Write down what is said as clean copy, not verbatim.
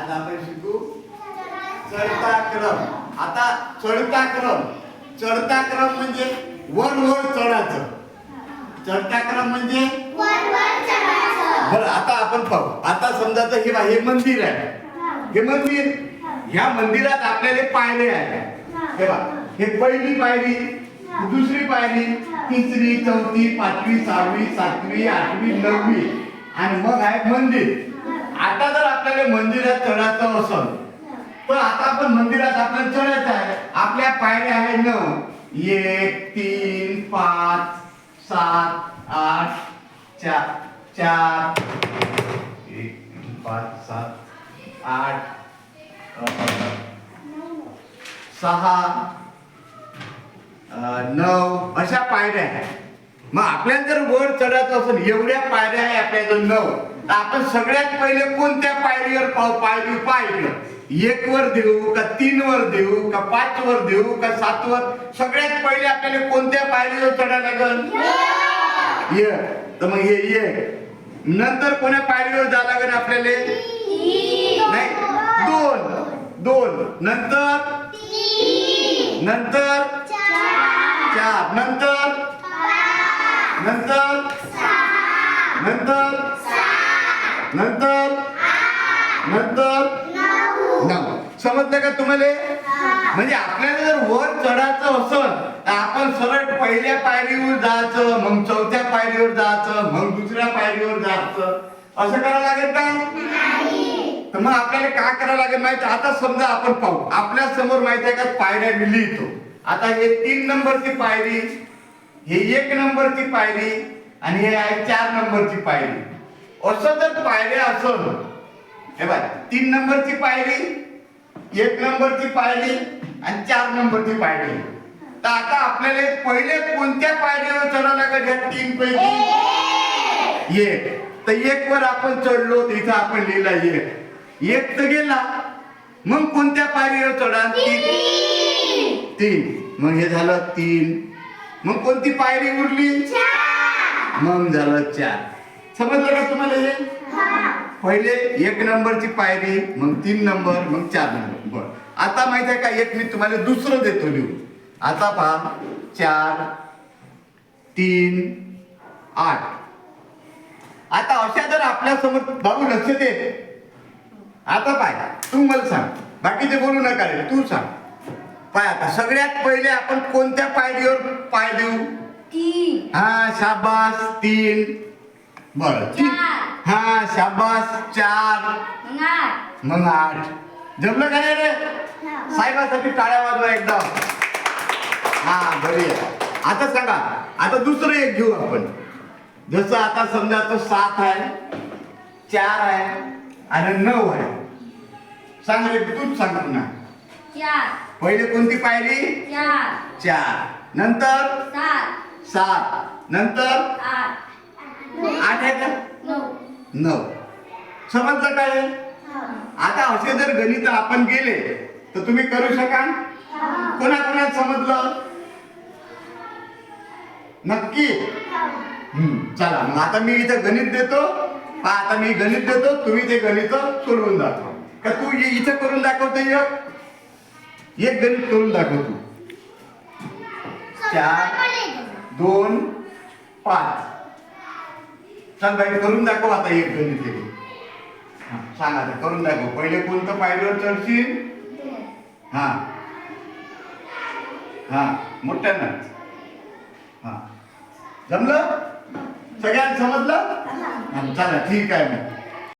आज आपण शिकू चढता क्रम. आता चढता क्रम म्हणजे वर वर चढायचं. चढता क्रम म्हणजे बरं आता आपण पाहू. आता समजा तर हे मंदिर आहे. हे मंदिर, ह्या मंदिरात आपल्याला पायऱ्या आहेत. हे बघा, हे पहिली पायरी, दुसरी पायरी, तिसरी, चौथी, पाचवी, सहावी, सातवी, आठवी, नववी आणि मग आहे मंदिर. आता जर आपल्याला मंदिरात चढायचं असेल तर आता आपण मंदिरात आपल्याला चढायचं आहे. आपल्या पायऱ्या आहे 9, 1, 3, 5, 7, 8, 4, 1, 5, 7, 8, 6, 9 अशा पायऱ्या आहेत. मग आपल्याला जर वर चढायचं असेल, एवढ्या पायऱ्या आहे आपल्याजवळ 9, तर आपण सगळ्यात पहिले कोणत्या पायरीवर पाहिलं? 1 वर देऊ का 3 वर देऊ का 5 वर देऊ का 7 वर? सगळ्यात पहिले आपल्याला कोणत्या पायरीवर चढायला लागेल? 1. तर मग हे 1. नंतर कोण्या पायरीवर जावं लागेल आपल्याला? नाही, 2. नंतर 4. नंतर 9. समजलं का तुम्हाला? म्हणजे आपल्याला जर वर चढायचं असेल तर आपण सरळ पहिल्या पायरीवर जायचं, मग चौथ्या पायरीवर जायचं, मग दुसऱ्या पायरीवर जायचं. असं करावं लागेल का? तर मग आपल्याला काय करावं लागेल माहिती? आता समजा आपण पाहू. आपल्या समोर माहिती आहे का पायऱ्या मी लिहितो. आता हे 3 नंबरची पायरी, हे 1 नंबरची पायरी आणि हे आहे 4 नंबरची पायरी. असं जर पायऱ्या असेल, हे बघा 3 नंबरची पायरी, 1 नंबरची पायरी आणि 4 नंबरची पायरी. तर आता आपल्याला पहिले कोणत्या पायरीवर चढावं लागेल? ह्या 3 पैकी 1. तर 1 वर आपण चढलो, तिथं आपण लिहिला 1 तर गेला. मग कोणत्या पायरीवर चढा? 3. मग हे झालं 3. मग कोणती पायरी उरली? 4. मग झालं 4. समजलं का तुम्हाला? हे पहिले 1 नंबरची पायरी, मग 3 नंबर, मग 4 नंबर. बरं, आता माहिती आहे का, एक मी तुम्हाला दुसरं देतो लिहू. आता पहा, 4, 3, 8. आता अशा जर आपल्या समोर, बाबू लक्ष दे. आता पाय, तू मला सांग, बाकीचे बोलू नका रे, तू सांग. पाय, आता सगळ्यात पहिले आपण कोणत्या पायरीवर पाय देऊ? 3. हा, शाबास, 3. बरं, 3. हा, शाबास, 4. मग 8. जमलं का नाही रे? साहेबासाठी टाळ्या वाजवा एकदा. हा, बरी आहे. आता सांगा, आता दुसरं एक घेऊ आपण. जसं आता समजा तो 7 आहे, 4 आहे आणि 9 आहे. सांग रे, तूच सांग पुन्हा. 4. पहिले कोणती पायरी? 4. नंतर 7. नंतर 8 आहे का? 9. समजलं काय? आता असे जर गणित आपण गेले तर तुम्ही करू शकाल? कोणाकोणाला समजलं? नक्की? चला, मग आता मी इथं गणित देतो. आता मी गणित देतो, तुम्ही ते गणित सोडवून दाखवा. का तू इथं करून दाखवतो? एक गणित करून दाखव तू. 4, 2, 5. सांग बाई, करून दाखव आता एक गणित. सांग आता, करून दाखव. पहिले कोणतं पायरीवर चढशील? हा हा, मोठ्यानं. हा, जमलं? सगळ्यांना समजलं? चला, ठीक आहे मग.